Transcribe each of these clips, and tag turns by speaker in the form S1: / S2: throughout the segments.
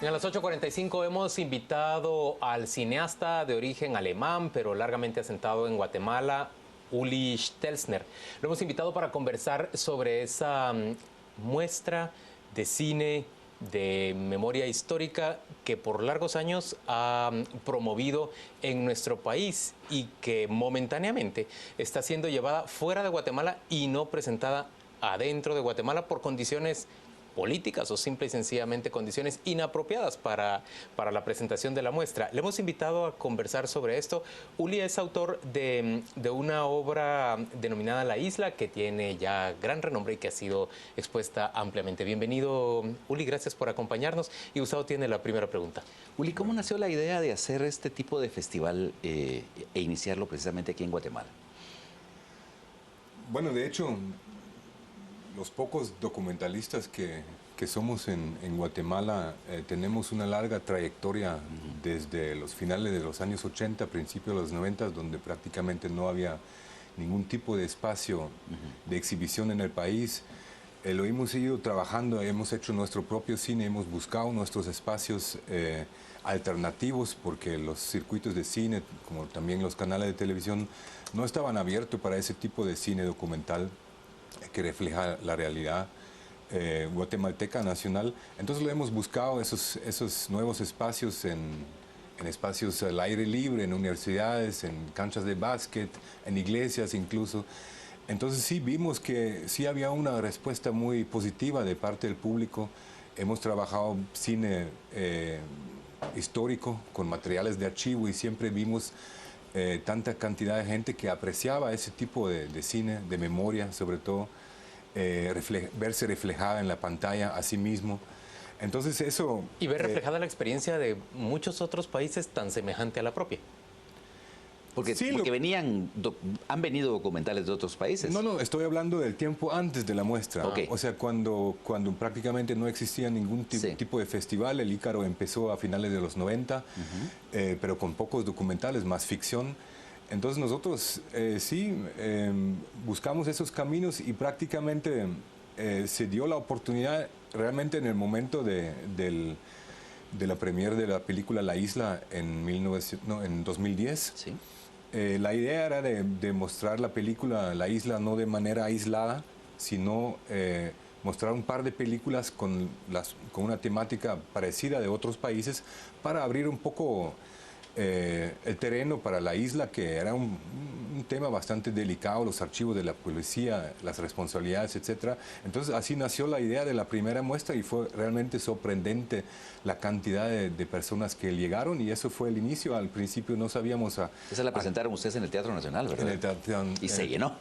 S1: Y a las 8:45 hemos invitado al cineasta de origen alemán, pero largamente asentado en Guatemala, Uli Stelzner. Lo hemos invitado para conversar sobre esa muestra de cine de memoria histórica que por largos años ha promovido en nuestro país y que momentáneamente está siendo llevada fuera de Guatemala y no presentada adentro de Guatemala por condiciones políticas o simple y sencillamente condiciones inapropiadas para la presentación de la muestra. Le hemos invitado a conversar sobre esto. Uli es autor de una obra denominada La Isla, que tiene ya gran renombre y que ha sido expuesta ampliamente. Bienvenido, Uli, gracias por acompañarnos. Y Gustavo tiene la primera pregunta.
S2: Uli, ¿cómo nació la idea de hacer este tipo de festival e iniciarlo precisamente aquí en Guatemala?
S3: Bueno, de hecho, los pocos documentalistas que somos en Guatemala tenemos una larga trayectoria desde los finales de los años 80, principios de los 90, donde prácticamente no había ningún tipo de espacio de exhibición en el país. Lo hemos ido trabajando, hemos hecho nuestro propio cine, hemos buscado nuestros espacios alternativos, porque los circuitos de cine, como también los canales de televisión, no estaban abiertos para ese tipo de cine documental que refleja la realidad guatemalteca nacional. Entonces lo hemos buscado, esos nuevos espacios en espacios al aire libre, en universidades, en canchas de básquet, en iglesias incluso. Entonces sí vimos que sí había una respuesta muy positiva de parte del público. Hemos trabajado cine histórico con materiales de archivo y siempre vimos tanta cantidad de gente que apreciaba ese tipo de cine, de memoria sobre todo, verse reflejada en la pantalla a sí mismo. Entonces eso...
S1: Y ver reflejada la experiencia de muchos otros países tan semejante a la propia.
S2: Porque,
S3: sí,
S2: porque han venido documentales de otros países.
S3: No, estoy hablando del tiempo antes de la muestra.
S2: Okay.
S3: O sea, cuando prácticamente no existía ningún tipo de festival. El Ícaro empezó a finales de los 90, pero con pocos documentales, más ficción. Entonces nosotros buscamos esos caminos y prácticamente se dio la oportunidad realmente en el momento de la premier de la película La Isla en 2010.
S2: Sí.
S3: La idea era de mostrar la película La Isla no de manera aislada, sino mostrar un par de películas con una temática parecida de otros países para abrir un poco el terreno para la isla, que era un tema bastante delicado, los archivos de la policía, las responsabilidades, etc. Entonces así nació la idea de la primera muestra y fue realmente sorprendente la cantidad de personas que llegaron, y eso fue el inicio. Al principio no sabíamos...
S2: Esa la presentaron ustedes en el Teatro Nacional, ¿verdad?
S3: En el teatro,
S2: y se llenó.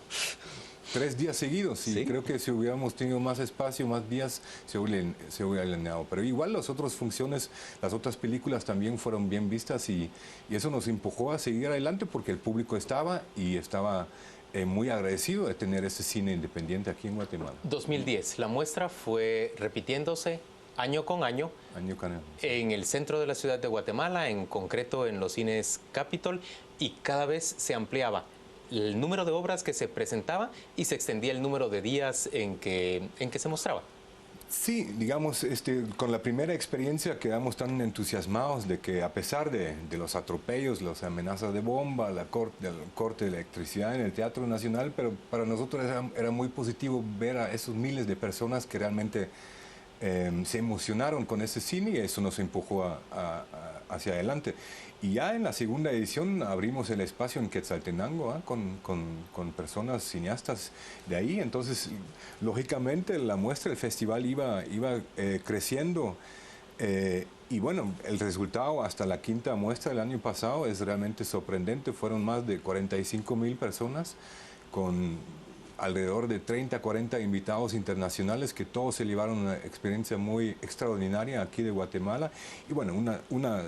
S3: 3 días seguidos, y ¿sí? Creo que si hubiéramos tenido más espacio, más días, se hubiera llenado. Pero igual las otras funciones, las otras películas también fueron bien vistas, y eso nos empujó a seguir adelante porque el público estaba muy agradecido de tener ese cine independiente aquí en Guatemala.
S1: 2010, la muestra fue repitiéndose año con año, en el centro de la ciudad de Guatemala, en concreto en los cines Capitol, y cada vez se ampliaba el número de obras que se presentaba y se extendía el número de días en que se mostraba.
S3: Sí, digamos, con la primera experiencia quedamos tan entusiasmados de que, a pesar de los atropellos, las amenazas de bomba, el corte de electricidad en el Teatro Nacional, pero para nosotros era muy positivo ver a esos miles de personas que realmente se emocionaron con ese cine, y eso nos empujó hacia adelante. Y ya en la segunda edición abrimos el espacio en Quetzaltenango con personas cineastas de ahí. Entonces, lógicamente, la muestra, el festival iba creciendo. Y bueno, el resultado hasta la quinta muestra del año pasado es realmente sorprendente. Fueron más de 45,000 personas con alrededor de 30, 40 invitados internacionales, que todos se llevaron una experiencia muy extraordinaria aquí de Guatemala, y bueno, una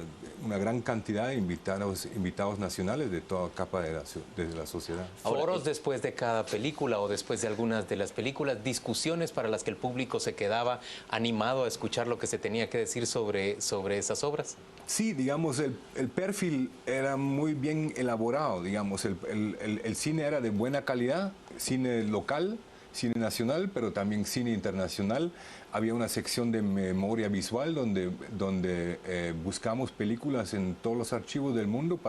S3: gran cantidad de invitados nacionales de toda capa de la sociedad.
S1: Foros después de cada película o después de algunas de las películas, discusiones para las que el público se quedaba animado a escuchar lo que se tenía que decir sobre esas obras.
S3: Sí, digamos, el perfil era muy bien elaborado, digamos, el cine era de buena calidad, cine local, cine nacional, pero también cine internacional. Había una sección de memoria visual donde buscamos películas en todos los archivos del mundo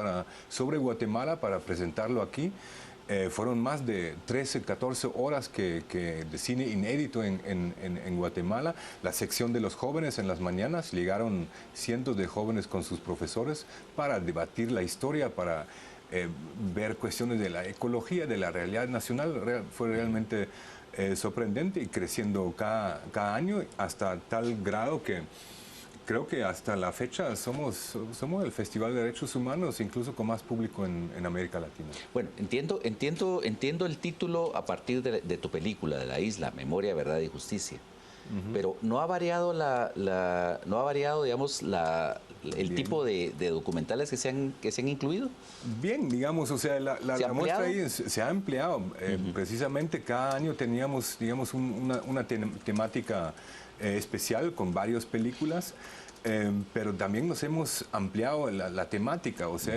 S3: sobre Guatemala para presentarlo aquí. Fueron más de 13, 14 horas de cine inédito en Guatemala. La sección de los jóvenes en las mañanas, llegaron cientos de jóvenes con sus profesores para debatir la historia, para ver cuestiones de la ecología, de la realidad nacional. Fue realmente sorprendente y creciendo cada año hasta tal grado que creo que hasta la fecha somos el Festival de Derechos Humanos, incluso con más público en América Latina.
S2: Bueno, entiendo el título a partir de tu película, de La Isla, Memoria, Verdad y Justicia. Pero no ha variado digamos, el tipo de documentales que se han incluido.
S3: Bien, digamos, o sea, la muestra ahí se ha empleado. Precisamente cada año teníamos, digamos, una temática especial con varias películas, pero también nos hemos ampliado la temática, o sea,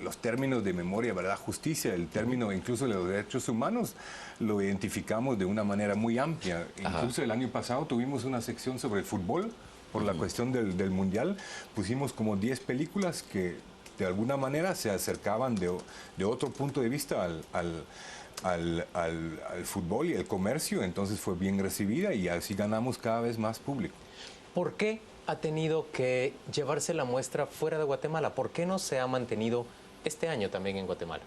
S3: los términos de memoria, verdad, justicia, el término incluso de los derechos humanos, lo identificamos de una manera muy amplia.
S2: Ajá.
S3: Incluso el año pasado tuvimos una sección sobre el fútbol, por la cuestión del Mundial. Pusimos como 10 películas que de alguna manera se acercaban de otro punto de vista al fútbol y el comercio, entonces fue bien recibida y así ganamos cada vez más público.
S1: ¿Por qué ha tenido que llevarse la muestra fuera de Guatemala? ¿Por qué no se ha mantenido este año también en Guatemala?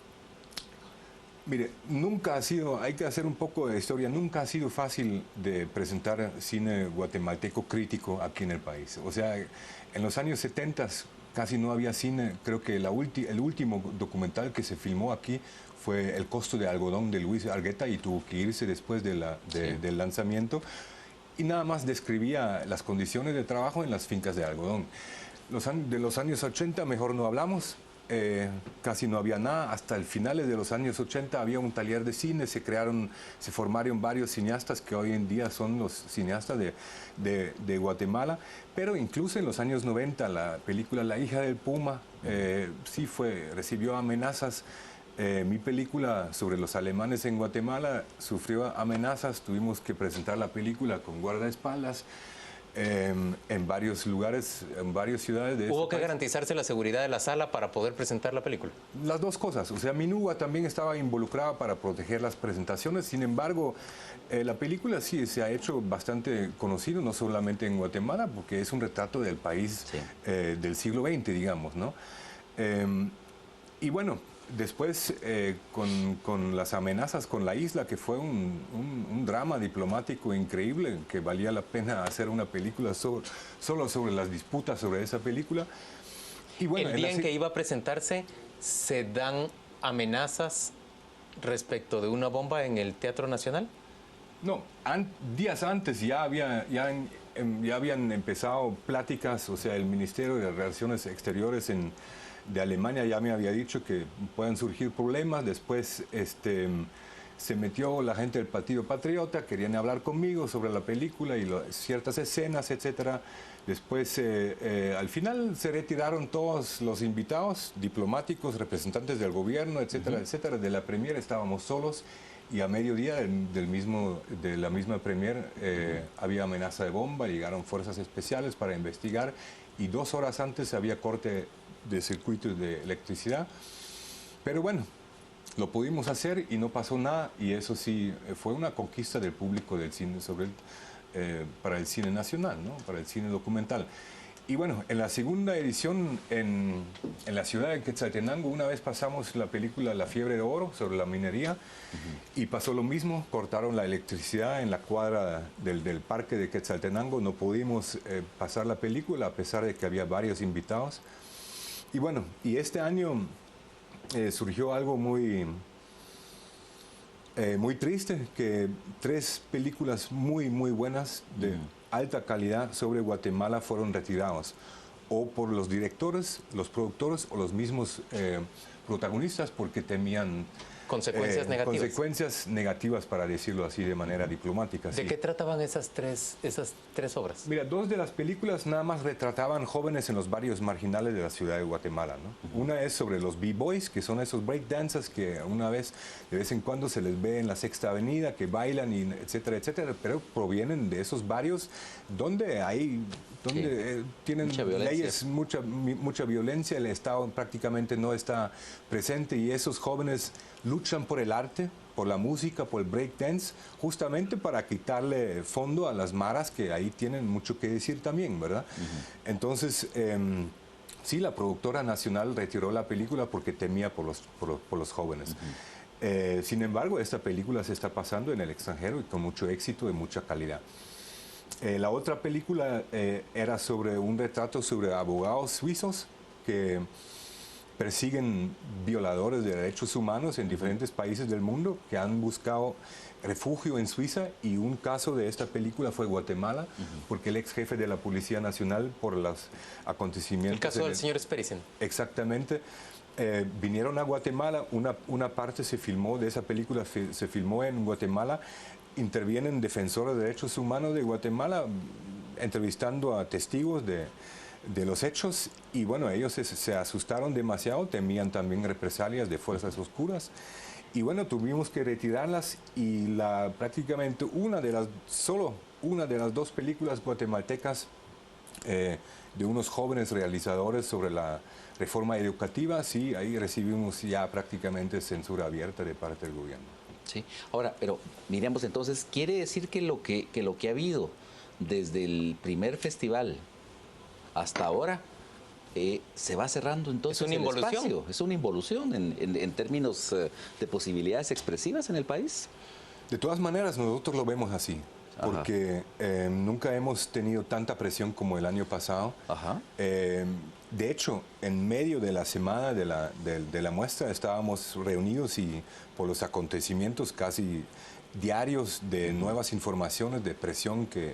S3: Mire, nunca ha sido, hay que hacer un poco de historia, nunca ha sido fácil de presentar cine guatemalteco crítico aquí en el país. O sea, en los años 70 casi no había cine. Creo que el último documental que se filmó aquí fue El costo de algodón de Luis Argueta y tuvo que irse después del lanzamiento. Y nada más describía las condiciones de trabajo en las fincas de algodón. De los años 80 mejor no hablamos. Casi no había nada. Hasta el finales de los años 80 había un taller de cine, se formaron varios cineastas que hoy en día son los cineastas de Guatemala, pero incluso en los años 90 la película La hija del Puma recibió amenazas. Mi película sobre los alemanes en Guatemala sufrió amenazas, tuvimos que presentar la película con guardaespaldas. En varios lugares, en varias ciudades.
S1: ¿Hubo que garantizarse la seguridad de la sala para poder presentar la película?
S3: Las dos cosas. O sea, Minúa también estaba involucrada para proteger las presentaciones. Sin embargo, la película sí se ha hecho bastante conocido, no solamente en Guatemala, porque es un retrato del país del siglo XX, digamos, ¿no? Y bueno, después, con las amenazas con la isla, que fue un drama diplomático increíble, que valía la pena hacer una película solo sobre las disputas sobre esa película. Y bueno,
S1: el día en que iba a presentarse, ¿se dan amenazas respecto de una bomba en el Teatro Nacional?
S3: No, días antes ya habían empezado pláticas, o sea, el Ministerio de Relaciones Exteriores de Alemania ya me había dicho que pueden surgir problemas. Después se metió la gente del Partido Patriota, querían hablar conmigo sobre la película y ciertas escenas, etcétera. Después, al final, se retiraron todos los invitados, diplomáticos, representantes del gobierno, etcétera, etcétera. De la premier estábamos solos y a mediodía de la misma premier había amenaza de bomba, llegaron fuerzas especiales para investigar y 2 horas antes había corte de circuitos de electricidad. Pero bueno, lo pudimos hacer y no pasó nada, y eso sí fue una conquista del público del cine para el cine nacional, ¿no? Para el cine documental. Y bueno, en la segunda edición en la ciudad de Quetzaltenango, una vez pasamos la película La fiebre de oro sobre la minería y pasó lo mismo, cortaron la electricidad en la cuadra del parque de Quetzaltenango, no pudimos pasar la película a pesar de que había varios invitados. Y bueno, y este año surgió algo muy triste, que 3 películas muy buenas de alta calidad sobre Guatemala fueron retirados, o por los directores, los productores o los mismos protagonistas, porque temían
S1: Consecuencias negativas.
S3: Consecuencias negativas, para decirlo así de manera diplomática.
S1: ¿De qué trataban esas tres obras?
S3: Mira, dos de las películas nada más retrataban jóvenes en los barrios marginales de la ciudad de Guatemala, ¿no? Una es sobre los B-Boys, que son esos breakdancers que de vez en cuando se les ve en la Sexta Avenida, que bailan, y etcétera, etcétera, pero provienen de esos barrios donde tienen
S2: mucha violencia.
S3: leyes, mucha violencia, el Estado prácticamente no está presente, y esos jóvenes luchan por el arte, por la música, por el breakdance, justamente para quitarle fondo a las maras que ahí tienen mucho que decir también, ¿verdad? Entonces, sí, la productora nacional retiró la película porque temía por los jóvenes. Sin embargo, esta película se está pasando en el extranjero y con mucho éxito y mucha calidad. La otra película era sobre un retrato sobre abogados suizos que persiguen violadores de derechos humanos en diferentes países del mundo, que han buscado refugio en Suiza, y un caso de esta película fue Guatemala, porque el ex jefe de la Policía Nacional, por los acontecimientos...
S1: El caso del señor Sperisen.
S3: Exactamente. Vinieron a Guatemala, una parte se filmó de esa película, se filmó en Guatemala. Intervienen defensores de derechos humanos de Guatemala entrevistando a testigos de los hechos, y bueno, ellos se asustaron demasiado, temían también represalias de fuerzas oscuras, y bueno, tuvimos que retirarlas, y prácticamente solo una de las dos películas guatemaltecas de unos jóvenes realizadores sobre la reforma educativa, sí, ahí recibimos ya prácticamente censura abierta de parte del gobierno.
S2: Sí. Ahora, pero miremos entonces, quiere decir que lo que ha habido desde el primer festival hasta ahora se va cerrando entonces el espacio. Es una involución en términos de posibilidades expresivas en el país.
S3: De todas maneras, nosotros lo vemos así, porque nunca hemos tenido tanta presión como el año pasado. De hecho, en medio de la semana de la muestra estábamos reunidos, y por los acontecimientos casi diarios de nuevas informaciones de presión que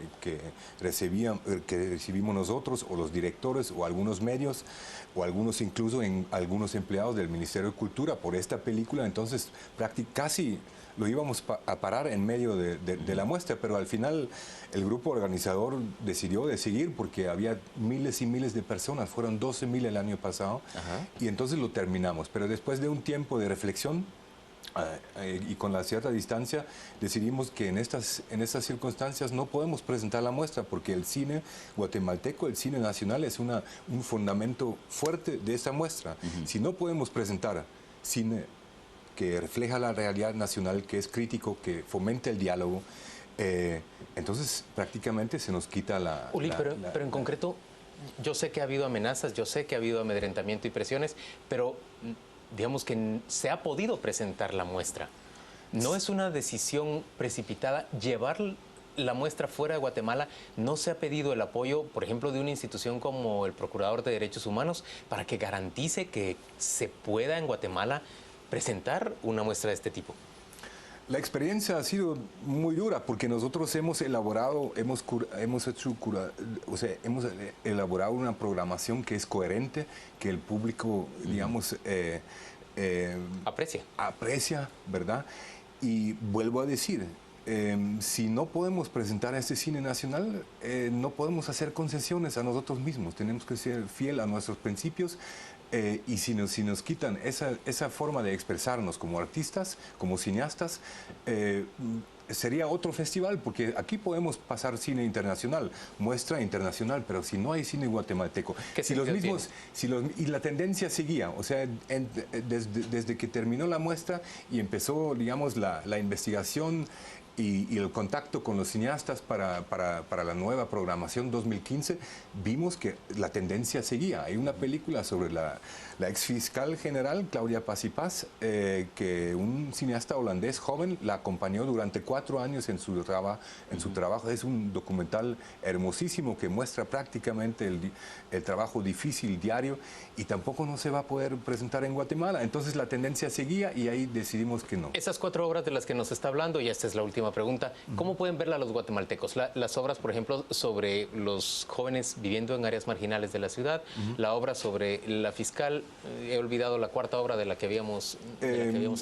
S3: recibimos nosotros, o los directores, o algunos medios, o algunos incluso algunos empleados del Ministerio de Cultura por esta película. Entonces casi lo íbamos a parar en medio de la muestra, pero al final el grupo organizador decidió de seguir, porque había miles y miles de personas, fueron 12,000 el año pasado, y entonces lo terminamos. Pero después de un tiempo de reflexión, y con la cierta distancia, decidimos que en estas circunstancias no podemos presentar la muestra, porque el cine guatemalteco, el cine nacional, es un fundamento fuerte de esta muestra. Si no podemos presentar cine que refleja la realidad nacional, que es crítico, que fomenta el diálogo, entonces prácticamente se nos quita la...
S1: Uli, pero en concreto, yo sé que ha habido amenazas, yo sé que ha habido amedrentamiento y presiones, pero digamos que se ha podido presentar la muestra. ¿No es una decisión precipitada llevar la muestra fuera de Guatemala? ¿No se ha pedido el apoyo, por ejemplo, de una institución como el Procurador de Derechos Humanos para que garantice que se pueda en Guatemala presentar una muestra de este tipo?
S3: La experiencia ha sido muy dura, porque nosotros hemos elaborado una programación que es coherente, que el público, digamos, aprecia, ¿verdad? Y vuelvo a decir, si no podemos presentar este cine nacional, no podemos hacer concesiones a nosotros mismos. Tenemos que ser fiel a nuestros principios. Y si nos quitan esa forma de expresarnos como artistas, como cineastas, sería otro festival, porque aquí podemos pasar cine internacional, muestra internacional, pero si no hay cine guatemalteco, y la tendencia seguía, o sea, desde que terminó la muestra y empezó, digamos, la investigación y el contacto con los cineastas para la nueva programación 2015, vimos que la tendencia seguía. Hay una película sobre la ex fiscal general, Claudia Paz y Paz, que un cineasta holandés joven la acompañó durante 4 años en su trabajo. Es un documental hermosísimo que muestra prácticamente el trabajo difícil diario, y tampoco no se va a poder presentar en Guatemala. Entonces la tendencia seguía, y ahí decidimos que no.
S1: Esas 4 obras de las que nos está hablando, y esta es la última última pregunta. ¿Cómo pueden verla los guatemaltecos? Las obras, por ejemplo, sobre los jóvenes viviendo en áreas marginales de la ciudad, la obra sobre la fiscal, he olvidado la cuarta obra de la que habíamos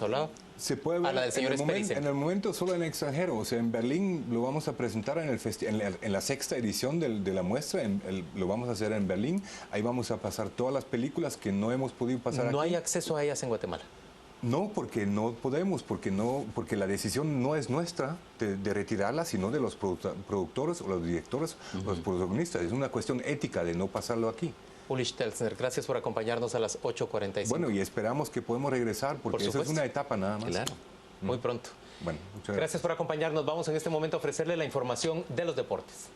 S1: hablado.
S3: Se puede ver
S1: la del señor
S3: en el momento solo en extranjero. O sea, en Berlín lo vamos a presentar en la sexta edición de la muestra. Lo vamos a hacer en Berlín. Ahí vamos a pasar todas las películas que no hemos podido pasar aquí.
S1: ¿No hay acceso a ellas en Guatemala?
S3: No, porque no podemos, porque la decisión no es nuestra de retirarla, sino de los productores o los directores o los protagonistas. Es una cuestión ética de no pasarlo aquí.
S1: Uli Stelzner, gracias por acompañarnos a las 8:45.
S3: Bueno, y esperamos que podamos regresar, porque eso es una etapa nada más.
S1: Claro, muy pronto.
S3: Bueno, muchas gracias.
S1: Gracias por acompañarnos. Vamos en este momento a ofrecerle la información de los deportes.